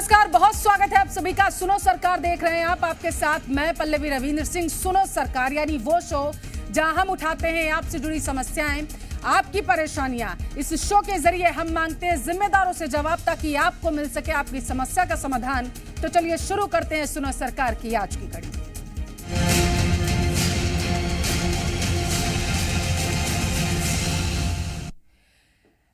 नमस्कार, बहुत स्वागत है आप सभी का। सुनो सरकार देख रहे हैं आप, आपके साथ मैं पल्लवी रविंद्र सिंह। सुनो सरकार यानी वो शो जहां हम उठाते हैं आपसे जुड़ी समस्याएं, आपकी परेशानियां। इस शो के जरिए हम मांगते हैं जिम्मेदारों से जवाब ताकि आपको मिल सके आपकी समस्या का समाधान। तो चलिए शुरू करते हैं सुनो सरकार की आज की कड़ी।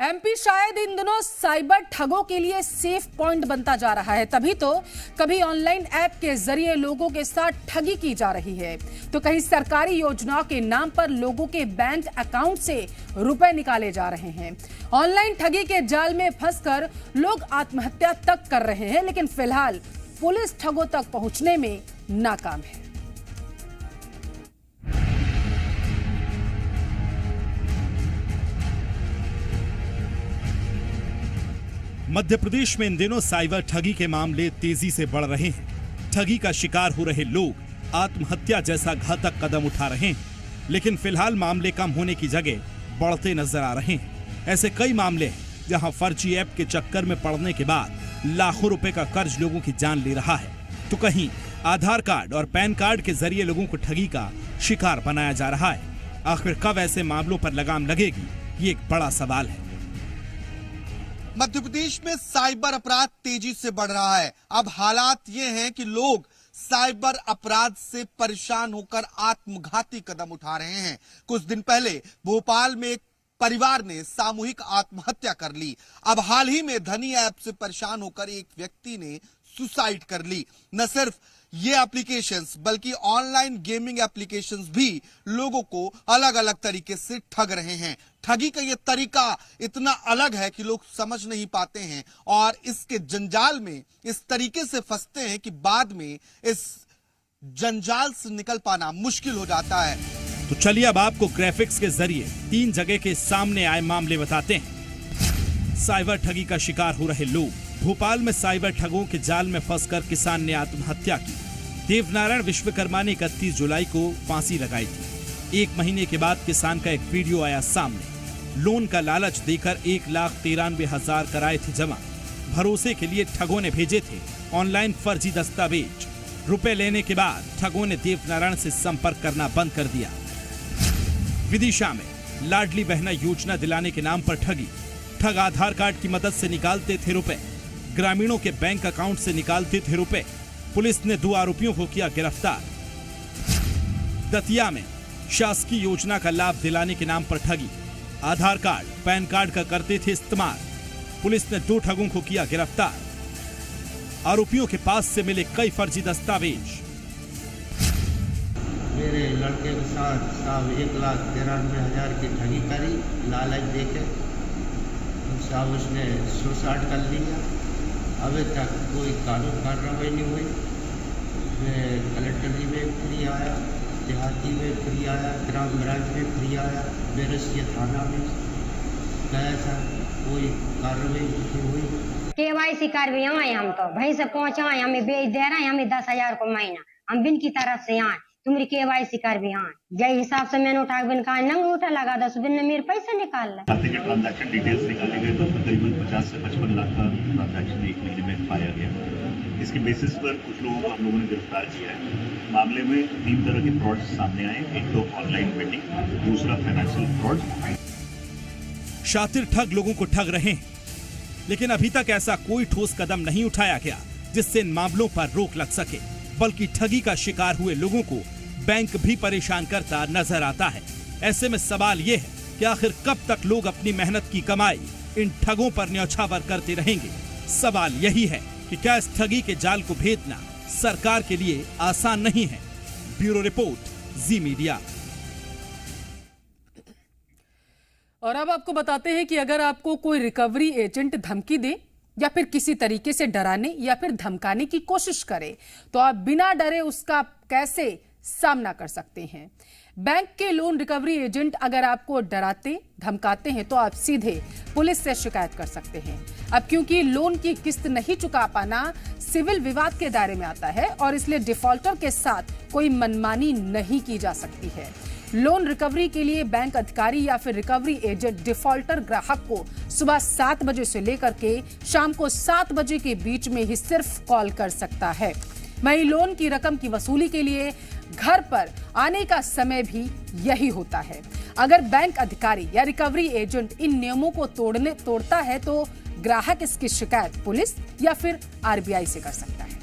एमपी शायद इन दिनों साइबर ठगों के लिए सेफ पॉइंट बनता जा रहा है। तभी तो कभी ऑनलाइन ऐप के जरिए लोगों के साथ ठगी की जा रही है, तो कहीं सरकारी योजनाओं के नाम पर लोगों के बैंक अकाउंट से रुपए निकाले जा रहे हैं। ऑनलाइन ठगी के जाल में फंसकर लोग आत्महत्या तक कर रहे हैं, लेकिन फिलहाल पुलिस ठगों तक पहुंचने में नाकाम है। मध्य प्रदेश में इन दिनों साइबर ठगी के मामले तेजी से बढ़ रहे हैं। ठगी का शिकार हो रहे लोग आत्महत्या जैसा घातक कदम उठा रहे हैं, लेकिन फिलहाल मामले कम होने की जगह बढ़ते नजर आ रहे हैं। ऐसे कई मामले हैं जहां फर्जी ऐप के चक्कर में पड़ने के बाद लाखों रुपए का कर्ज लोगों की जान ले रहा है, तो कहीं आधार कार्ड और पैन कार्ड के जरिए लोगों को ठगी का शिकार बनाया जा रहा है। आखिर कब ऐसे मामलों पर लगाम लगेगी, ये एक बड़ा सवाल है। मध्य प्रदेश में साइबर अपराध तेजी से बढ़ रहा है। अब हालात ये हैं कि लोग साइबर अपराध से परेशान होकर आत्मघाती कदम उठा रहे हैं। कुछ दिन पहले भोपाल में एक परिवार ने सामूहिक आत्महत्या कर ली। अब हाल ही में धनी ऐप से परेशान होकर एक व्यक्ति ने सुसाइड कर ली। न सिर्फ ये एप्लीकेशंस बल्कि ऑनलाइन गेमिंग एप्लीकेशंस भी लोगों को अलग अलग तरीके से ठग रहे हैं। ठगी का ये तरीका इतना अलग है कि लोग समझ नहीं पाते हैं और इसके जंजाल में इस तरीके से फंसते हैं कि बाद में इस जंजाल से निकल पाना मुश्किल हो जाता है। तो चलिए अब आपको ग्राफिक्स के जरिए 3 जगह के सामने आए मामले बताते हैं। साइबर ठगी का शिकार हो रहे लोग। भोपाल में साइबर ठगों के जाल में फंसकर किसान ने आत्महत्या की। देवनारायण विश्वकर्मा ने 31 जुलाई को फांसी लगाई थी। 1 महीने के बाद किसान का एक वीडियो आया सामने। लोन का लालच देकर 1,93,000 कराए थे जमा। भरोसे के लिए ठगों ने भेजे थे ऑनलाइन फर्जी दस्तावेज। रुपए लेने के बाद ठगों ने देवनारायण से संपर्क करना बंद कर दिया। विदिशा में लाडली बहना योजना दिलाने के नाम पर ठगी। ठग आधार कार्ड की मदद से निकालते थे रुपए, ग्रामीणों के बैंक अकाउंट से निकालते थे रुपए। पुलिस ने 2 आरोपियों को किया गिरफ्तार। दतिया में शासकीय योजना का लाभ दिलाने के नाम पर ठगी। आधार कार्ड, पैन कार्ड का करते थे इस्तेमाल। पुलिस ने 2 ठगों को किया गिरफ्तार। आरोपियों के पास से मिले कई फर्जी दस्तावेज। मेरे लड़के के साथ 1,93,000 की ठगी करी, लालच देके साहब उसने सुसाइड कर लिया। अभी तक कोई कानून कार्रवाई नहीं हुई। कलेक्टर जी में फ्री आया, देहाती में फ्री आया, ग्राम ब्रांच में फ्री आया, बेरसिया थाना में गया था, कोई कार्रवाई नहीं हुई। KYC कार्रवाई आए हम तो भाई से पहुँचाए, हमें बेच दे रहे हैं, हमें 10,000 को महीना। हम बिन की तरफ से आए, तुम्हारी KYC कर भी हाँ जय हिसाब से मैंने उठा बिन कहा नंग उठा लगा 10 दिन में मेरे पैसे निकाल रहा। खाते के ट्रांजैक्शन डिटेल्स निकाले गए तो तकरीबन 50 से 55 लाख का ट्रांजैक्शन 1 महीने में पाया गया। इसके बेसिस पर कुछ लोगों को हम लोगों ने गिरफ्तार किया है। मामले में 3 तरह के फ्रॉड सामने आए। एक तो ऑनलाइन बेटिंग, दूसरा फाइनेंशियल फ्रॉड। शातिर ठग लोगों को ठग रहे हैं, लेकिन अभी तक ऐसा कोई ठोस कदम नहीं उठाया गया जिससे इन मामलों पर रोक लग सके। बल्कि ठगी का शिकार हुए लोगों को बैंक भी परेशान करता नजर आता है। ऐसे में सवाल ये है कि आखिर कब तक लोग अपनी मेहनत की कमाई इन ठगों पर न्यौछावर करते रहेंगे। सवाल यही है कि क्या इस ठगी के जाल को भेदना सरकार के लिए आसान नहीं है। ब्यूरो रिपोर्ट, जी मीडिया। और अब आपको बताते हैं कि अगर आपको कोई रिकवरी एजेंट धमकी दे या फिर किसी तरीके से डराने या फिर धमकाने की कोशिश करे, तो आप बिना डरे उसका कैसे सामना कर सकते हैं। बैंक के लोन रिकवरी एजेंट अगर आपको डराते धमकाते हैं तो आप सीधे पुलिस से शिकायत कर सकते हैं। अब क्योंकि लोन की किस्त नहीं चुका पाना सिविल विवाद के दायरे में आता है और इसलिए डिफॉल्टर के साथ कोई मनमानी नहीं की जा सकती है। लोन रिकवरी के लिए बैंक अधिकारी या फिर रिकवरी एजेंट डिफॉल्टर ग्राहक को सुबह 7 बजे से लेकर के शाम को 7 बजे के बीच में ही सिर्फ कॉल कर सकता है। वहीं लोन की रकम की वसूली के लिए घर पर आने का समय भी यही होता है। अगर बैंक अधिकारी या रिकवरी एजेंट इन नियमों को तोड़ता है तो ग्राहक इसकी शिकायत पुलिस या फिर आरबीआई से कर सकता है।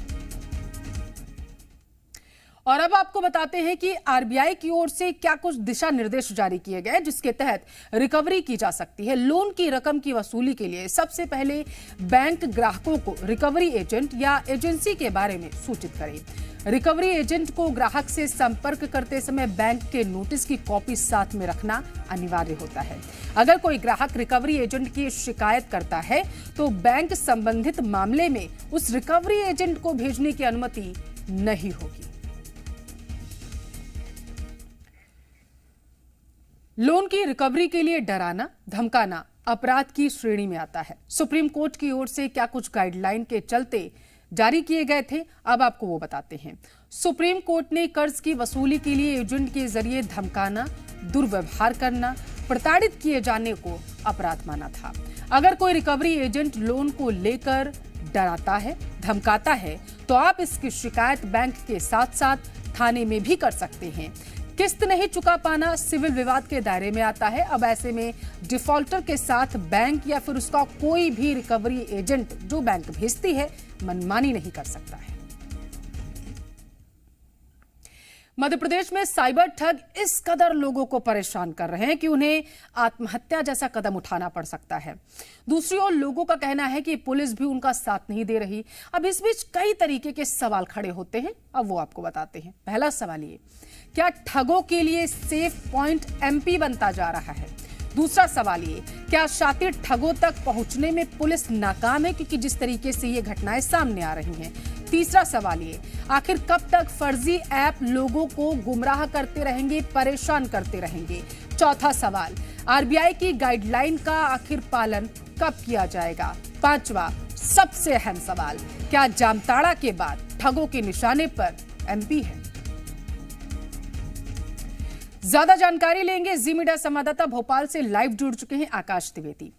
और अब आपको बताते हैं कि आरबीआई की ओर से क्या कुछ दिशा निर्देश जारी किए गए जिसके तहत रिकवरी की जा सकती है। लोन की रकम की वसूली के लिए सबसे पहले बैंक ग्राहकों को रिकवरी एजेंट या एजेंसी के बारे में सूचित करे। रिकवरी एजेंट को ग्राहक से संपर्क करते समय बैंक के नोटिस की कॉपी साथ में रखना अनिवार्य होता है। अगर कोई ग्राहक रिकवरी एजेंट की शिकायत करता है तो बैंक संबंधित मामले में उस रिकवरी एजेंट को भेजने की अनुमति नहीं होगी। लोन की रिकवरी के लिए डराना धमकाना अपराध की श्रेणी में आता है। सुप्रीम कोर्ट की ओर से क्या कुछ गाइडलाइन के चलते जारी किए गए थे, अब आपको वो बताते हैं। सुप्रीम कोर्ट ने कर्ज की वसूली के लिए एजेंट के जरिए धमकाना, दुर्व्यवहार करना, प्रताड़ित किए जाने को अपराध माना था। अगर कोई रिकवरी एजेंट लोन को लेकर डराता है, धमकाता है तो आप इसकी शिकायत बैंक के साथ साथ थाने में भी कर सकते हैं। किस्त नहीं चुका पाना सिविल विवाद के दायरे में आता है। अब ऐसे में डिफॉल्टर के साथ बैंक या फिर उसका कोई भी रिकवरी एजेंट जो बैंक भेजती है मनमानी नहीं कर सकता है। मध्य प्रदेश में साइबर ठग इस कदर लोगों को परेशान कर रहे हैं कि उन्हें आत्महत्या जैसा कदम उठाना पड़ सकता है। दूसरी ओर लोगों का कहना है कि पुलिस भी उनका साथ नहीं दे रही। अब इस बीच कई तरीके के सवाल खड़े होते हैं, अब वो आपको बताते हैं। पहला सवाल ये, क्या ठगों के लिए सेफ पॉइंट एमपी बनता जा रहा है? दूसरा सवाल ये, क्या शातिर ठगों तक पहुंचने में पुलिस नाकाम है क्योंकि जिस तरीके से ये घटनाएं सामने आ रही हैं? तीसरा सवाल ये, आखिर कब तक फर्जी ऐप लोगों को गुमराह करते रहेंगे, परेशान करते रहेंगे? चौथा सवाल, आरबीआई की गाइडलाइन का आखिर पालन कब किया जाएगा? पांचवा सबसे अहम सवाल, क्या जामताड़ा के बाद ठगों के निशाने पर एमपी है? ज्यादा जानकारी लेंगे जी मीडिया संवाददाता भोपाल से लाइव जुड़ चुके हैं आकाश द्विवेदी।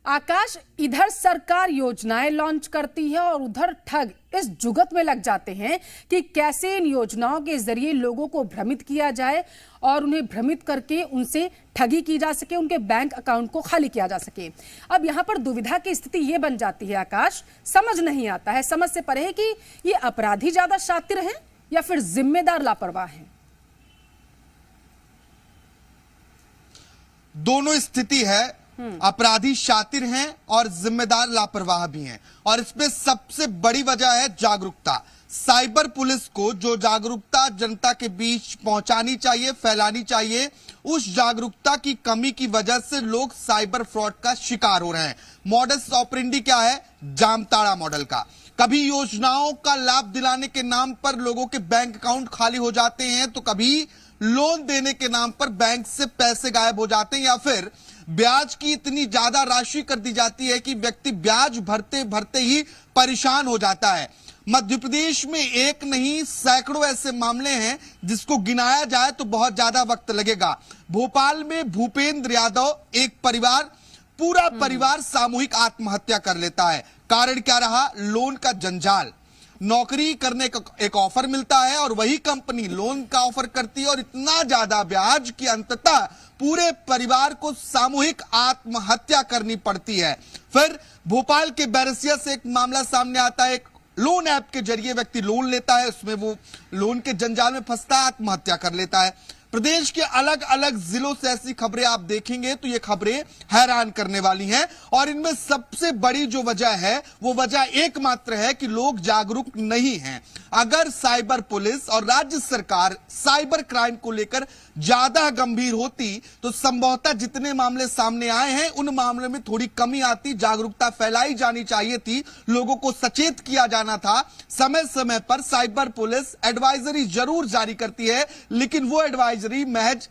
आकाश, इधर सरकार योजनाएं लॉन्च करती है और उधर ठग इस जुगत में लग जाते हैं कि कैसे इन योजनाओं के जरिए लोगों को भ्रमित किया जाए और उन्हें भ्रमित करके उनसे ठगी की जा सके, उनके बैंक अकाउंट को खाली किया जा सके। अब यहां पर दुविधा की स्थिति यह बन जाती है आकाश, समझ नहीं आता है, समझ से परे है कि ये अपराधी ज्यादा शातिर हैं या फिर जिम्मेदार लापरवाह हैं। दोनों स्थिति है, अपराधी शातिर हैं और जिम्मेदार लापरवाह भी हैं। और इसमें सबसे बड़ी वजह है जागरूकता। साइबर पुलिस को जो जागरूकता जनता के बीच पहुंचानी चाहिए, फैलानी चाहिए, उस जागरूकता की कमी की वजह से लोग साइबर फ्रॉड का शिकार हो रहे हैं। मॉडस ऑपरेंडी क्या है? जामताड़ा मॉडल का। कभी योजनाओं का लाभ दिलाने के नाम पर लोगों के बैंक अकाउंट खाली हो जाते हैं, तो कभी लोन देने के नाम पर बैंक से पैसे गायब हो जाते हैं, या फिर ब्याज की इतनी ज्यादा राशि कर दी जाती है कि व्यक्ति ब्याज भरते भरते ही परेशान हो जाता है। मध्य प्रदेश में एक नहीं सैकड़ों ऐसे मामले हैं जिसको गिनाया जाए तो बहुत ज्यादा वक्त लगेगा। भोपाल में भूपेंद्र यादव, एक परिवार, पूरा परिवार सामूहिक आत्महत्या कर लेता है। कारण क्या रहा? लोन का जंजाल। नौकरी करने का एक ऑफर मिलता है और वही कंपनी लोन का ऑफर करती है और इतना ज्यादा ब्याज कि अंततः पूरे परिवार को सामूहिक आत्महत्या करनी पड़ती है। फिर भोपाल के बैरसिया से एक मामला सामने आता है। एक लोन ऐप के जरिए व्यक्ति लोन लेता है, उसमें वो लोन के जंजाल में फंसता है, आत्महत्या कर लेता है। प्रदेश के अलग अलग जिलों से ऐसी खबरें आप देखेंगे तो ये खबरें हैरान करने वाली हैं। और इनमें सबसे बड़ी जो वजह है वो वजह एकमात्र है कि लोग जागरूक नहीं हैं। अगर साइबर पुलिस और राज्य सरकार साइबर क्राइम को लेकर ज्यादा गंभीर होती तो संभवतः जितने मामले सामने आए हैं उन मामलों में थोड़ी कमी आती, जागरूकता फैलाई जानी चाहिए थी, लोगों को सचेत किया जाना था। समय समय पर साइबर पुलिस एडवाइजरी जरूर जारी करती है, लेकिन वो एडवाइजरी महज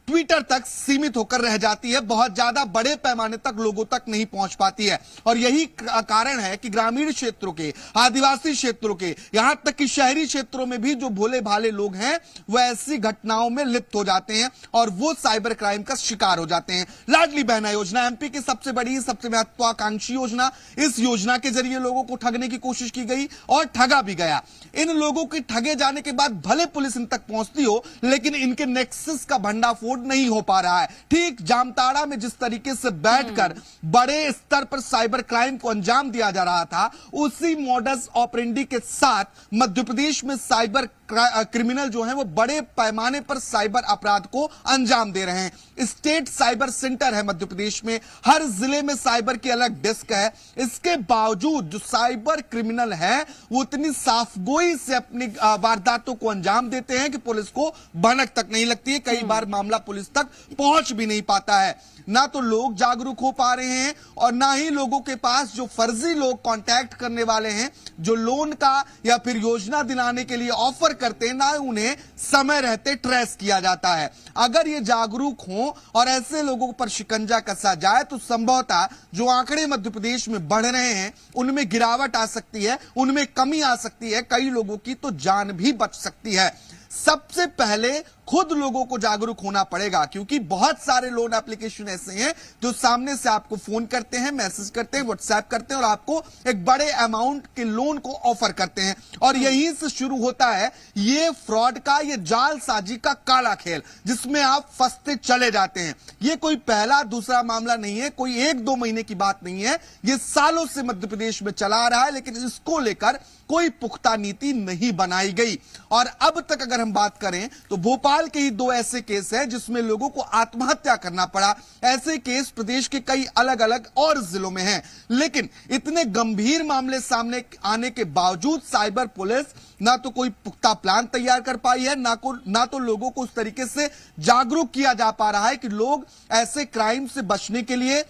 ट्विटर तक सीमित होकर रह जाती है, बहुत ज्यादा बड़े पैमाने तक लोगों तक नहीं पहुंच पाती है। और यही कारण है कि ग्रामीण क्षेत्रों के, आदिवासी क्षेत्रों के, यहां तक कि शहरी क्षेत्रों में भी जो भोले भाले लोग हैं वो ऐसी घटनाओं में लिप्त हो जाते हैं और वो साइबर क्राइम का शिकार हो जाते हैं। लाडली बहना योजना एमपी की सबसे बड़ी, सबसे महत्वाकांक्षी योजना। इस योजना के जरिए लोगों को ठगने की कोशिश की गई और ठगा भी गया। इन लोगों के ठगे जाने के बाद भले पुलिस इन तक पहुंचती हो, लेकिन इनके नेक्सस का भंडाफोड़ नहीं हो पा रहा है। ठीक जामताड़ा में जिस तरीके से बैठकर बड़े स्तर पर साइबर क्राइम को अंजाम दिया जा रहा था, उसी मॉडस ऑपरेंडी के साथ मध्य प्रदेश में साइबर क्रिमिनल जो हैं वो बड़े पैमाने पर साइबर अपराध को अंजाम दे रहे हैं। स्टेट साइबर सेंटर है मध्य प्रदेश में, हर जिले में साइबर की अलग डेस्क है। इसके बावजूद जो साइबर क्रिमिनल है वो इतनी साफगोई से अपनी वारदातों को अंजाम देते हैं कि पुलिस को भनक तक नहीं लगती है। कई बार मामला पुलिस तक पहुंच भी नहीं पाता है। ना तो लोग जागरूक हो पा रहे हैं और ना ही लोगों के पास जो फर्जी लोग कांटेक्ट करने वाले हैं, जो लोन का या फिर योजना दिलाने के लिए ऑफर करते हैं, ना उन्हें समय रहते ट्रेस किया जाता है। अगर ये जागरूक हो और ऐसे लोगों पर शिकंजा कसा जाए तो संभवतः जो आंकड़े मध्य प्रदेश में बढ़ रहे हैं उनमें गिरावट आ सकती है, उनमें कमी आ सकती है, कई लोगों की तो जान भी बच सकती है। सबसे पहले खुद लोगों को जागरूक होना पड़ेगा, क्योंकि बहुत सारे लोन एप्लीकेशन ऐसे हैं जो सामने से आपको फोन करते हैं, मैसेज करते हैं, व्हाट्सएप करते हैं और आपको एक बड़े अमाउंट के लोन को ऑफर करते हैं। और यहीं से शुरू होता है ये फ्रॉड का, ये जालसाजी का काला खेल, जिसमें आप फंसते चले जाते हैं। ये कोई पहला दूसरा मामला नहीं है, कोई 1-2 महीने की बात नहीं है, ये सालों से मध्य प्रदेश में चला आ रहा है, लेकिन इसको लेकर कोई पुख्ता नीति नहीं बनाई गई। और अब तक अगर हम बात करें तो भोपाल के ही 2 ऐसे केस हैं जिसमें लोगों को आत्महत्या करना पड़ा। ऐसे केस प्रदेश के कई अलग अलग और जिलों में हैं। लेकिन इतने गंभीर मामले सामने आने के बावजूद साइबर पुलिस ना तो कोई पुख्ता प्लान तैयार कर पाई है, ना तो लोगों को उस तरीके से जागरूक किया जा पा रहा है कि लोग ऐसे क्राइम से बचने के लिए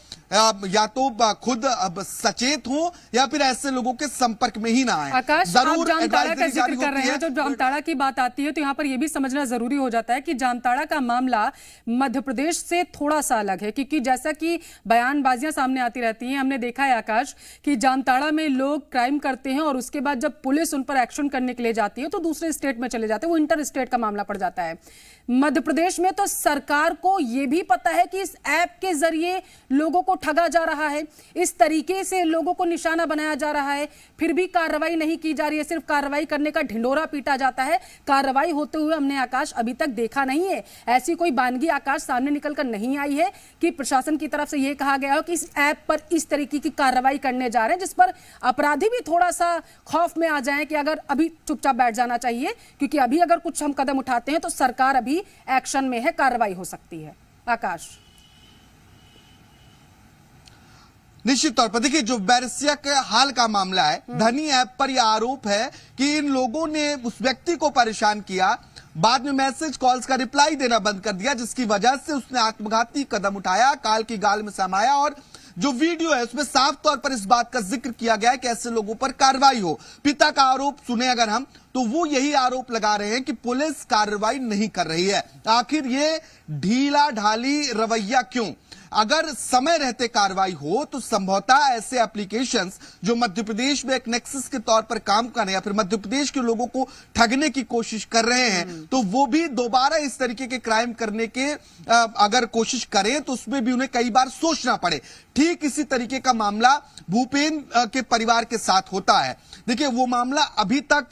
या तो खुद सचेत हो या फिर ऐसे लोगों के संपर्क में ही ना आए। आकाश, आप जामताड़ा का जिक्र कर रहे हैं, जब जामताड़ा की बात आती है तो यहाँ पर यह भी समझना जरूरी हो जाता है कि जामताड़ा का मामला मध्य प्रदेश से थोड़ा सा अलग है, क्योंकि जैसा कि बयानबाजियां सामने आती रहती हैं, हमने देखा है आकाश कि जामताड़ा में लोग क्राइम करते हैं और उसके बाद जब पुलिस उन पर एक्शन करने के लिए जाती है तो दूसरे स्टेट में चले जाते हैं, वो इंटर स्टेट का मामला पड़ जाता है। मध्य प्रदेश में तो सरकार को यह भी पता है कि इस ऐप के जरिए लोगों को ठगा जा रहा है, इस तरीके से लोगों को निशाना बनाया जा रहा है, फिर भी कार्रवाई नहीं की जा रही है, सिर्फ कार्रवाई करने का ढिंडोरा पीटा जाता है। कार्रवाई होते हुए हमने आकाश अभी तक देखा नहीं है। ऐसी कोई बानगी आकाश सामने निकलकर नहीं आई है कि प्रशासन की तरफ से यह कहा गया हो कि इस ऐप पर इस तरीके की कार्रवाई करने जा रहे हैं, जिस पर अपराधी भी थोड़ा सा खौफ में आ जाए कि अगर अभी चुपचाप बैठ जाना चाहिए, क्योंकि अभी अगर कुछ हम कदम उठाते हैं तो सरकार अभी एक्शन में है, कार्रवाई हो सकती है। आकाश, निश्चित तौर पर देखिए, जो बैरसिया के हाल का मामला है, धनी ऐप पर यह आरोप है कि इन लोगों ने उस व्यक्ति को परेशान किया, बाद में मैसेज कॉल्स का रिप्लाई देना बंद कर दिया, जिसकी वजह से उसने आत्मघाती कदम उठाया, काल की गाल में समाया। और जो वीडियो है उसमें साफ तौर पर इस बात का जिक्र किया गया है कि ऐसे लोगों पर कार्रवाई हो। पिता का आरोप सुने अगर हम, तो वो यही आरोप लगा रहे हैं कि पुलिस कार्रवाई नहीं कर रही है। आखिर ये ढीला ढाली रवैया क्यों? अगर समय रहते कार्रवाई हो तो संभवतः ऐसे एप्लीकेशंस जो मध्य प्रदेश में एक नेक्सस के तौर पर काम कर रहे हैं या फिर मध्य प्रदेश के लोगों को ठगने की कोशिश कर रहे हैं, तो वो भी दोबारा इस तरीके के क्राइम करने के अगर कोशिश करें तो उसमें भी उन्हें कई बार सोचना पड़े। ठीक इसी तरीके का मामला भूपेन के परिवार के साथ होता है। देखिए, वो मामला अभी तक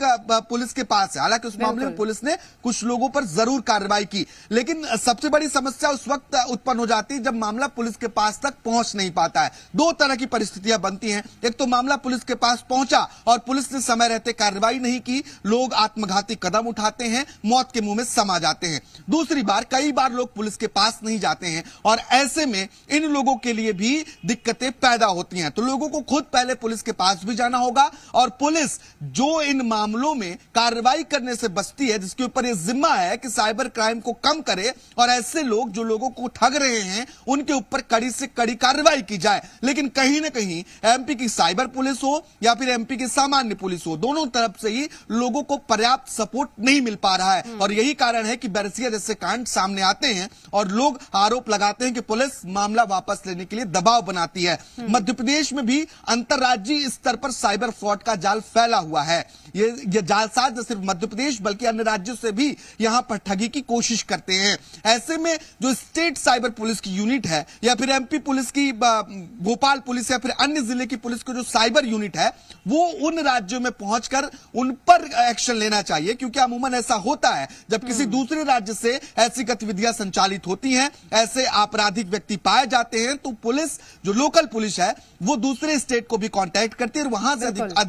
पुलिस के पास है, हालांकि उस मामले में पुलिस ने कुछ लोगों पर जरूर कार्रवाई की, लेकिन सबसे बड़ी समस्या उस वक्त उत्पन्न हो जाती है जब मामला पुलिस के पास तक पहुंच नहीं पाता है। 2 तरह की परिस्थितियां बनती हैं, एक तो मामला पुलिस के पास पहुंचा और पुलिस ने समय रहते कार्रवाई नहीं की, लोग आत्मघाती कदम उठाते हैं, मौत के मुंह में समा जाते हैं। दूसरी बार, कई बार लोग पुलिस के पास नहीं जाते हैं और ऐसे में इन लोगों के लिए भी दिक्कतें पैदा होती हैं। तो लोगों को खुद पहले पुलिस के पास भी जाना होगा और पुलिस जो इन मामलों में कार्रवाई करने से बचती है, जिसके ऊपर यह जिम्मा है कि साइबर क्राइम को कम करे और ऐसे लोग जो लोगों को ठग रहे हैं उनके उनके ऊपर कड़ी से कड़ी कार्रवाई की जाए। लेकिन कहीं ना कहीं एमपी की साइबर पुलिस हो या फिर एमपी की सामान्य पुलिस हो, दोनों तरफ से ही लोगों को पर्याप्त सपोर्ट नहीं मिल पा रहा है। और यही कारण है कि बैरसिया जैसे कांड सामने आते हैं और लोग आरोप लगाते हैं कि पुलिस मामला वापस लेने के लिए दबाव बनाती है। मध्य प्रदेश में भी अंतरराज्यीय स्तर पर साइबर फ्रॉड का जाल फैला हुआ है। ये जालसाज न सिर्फ मध्य प्रदेश बल्कि अन्य राज्यों से भी यहां पर ठगी की कोशिश करते हैं। ऐसे में जो स्टेट साइबर पुलिस की यूनिट है या फिर एमपी पुलिस की, भोपाल पुलिस या फिर अन्य जिले की पुलिस की जो साइबर यूनिट है, वो उन राज्यों में पहुंचकर उन पर एक्शन लेना चाहिए। क्योंकि अमूमन ऐसा होता है जब किसी दूसरे राज्य से ऐसी गतिविधियां संचालित होती हैं, ऐसे आपराधिक व्यक्ति पाए जाते हैं, तो पुलिस, जो लोकल पुलिस है, वो दूसरे स्टेट को भी कांटेक्ट करती है और वहां से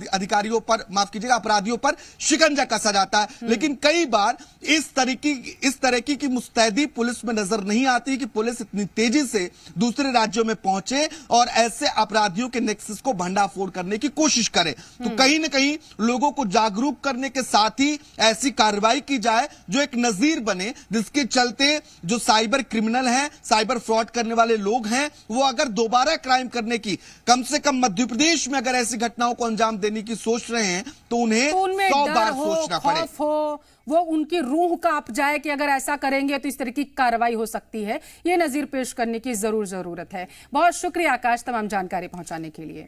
अधिकारियों पर, माफ कीजिएगा, अपराधियों पर शिकंजा कसा जाता है। लेकिन कई बार इस तरह की मुस्तैदी पुलिस में नजर नहीं आती कि पुलिस इतनी तेजी से दूसरे राज्यों में पहुंचे और ऐसे अपराधियों के नेक्सस को भंडाफोड़ करने की कोशिश करे। तो कहीं ना कहीं लोगों को जागरूक करने के साथ ही ऐसी कार्रवाई की जाए जो एक नजीर बने, जिसके चलते जो साइबर क्रिमिनल हैं, साइबर फ्रॉड करने वाले लोग हैं, वो अगर दोबारा क्राइम करने की, कम से कम मध्य प्रदेश में अगर ऐसी घटनाओं को अंजाम देने की सोच रहे हैं तो उन्हें 100 बार सोचना पड़े। खौफ हो, वो उनकी रूह कांप जाए कि अगर ऐसा करेंगे तो इस तरह की कार्रवाई हो सकती है। ये नजीर पेश करने की जरूरत है। बहुत शुक्रिया आकाश तमाम जानकारी पहुंचाने के लिए।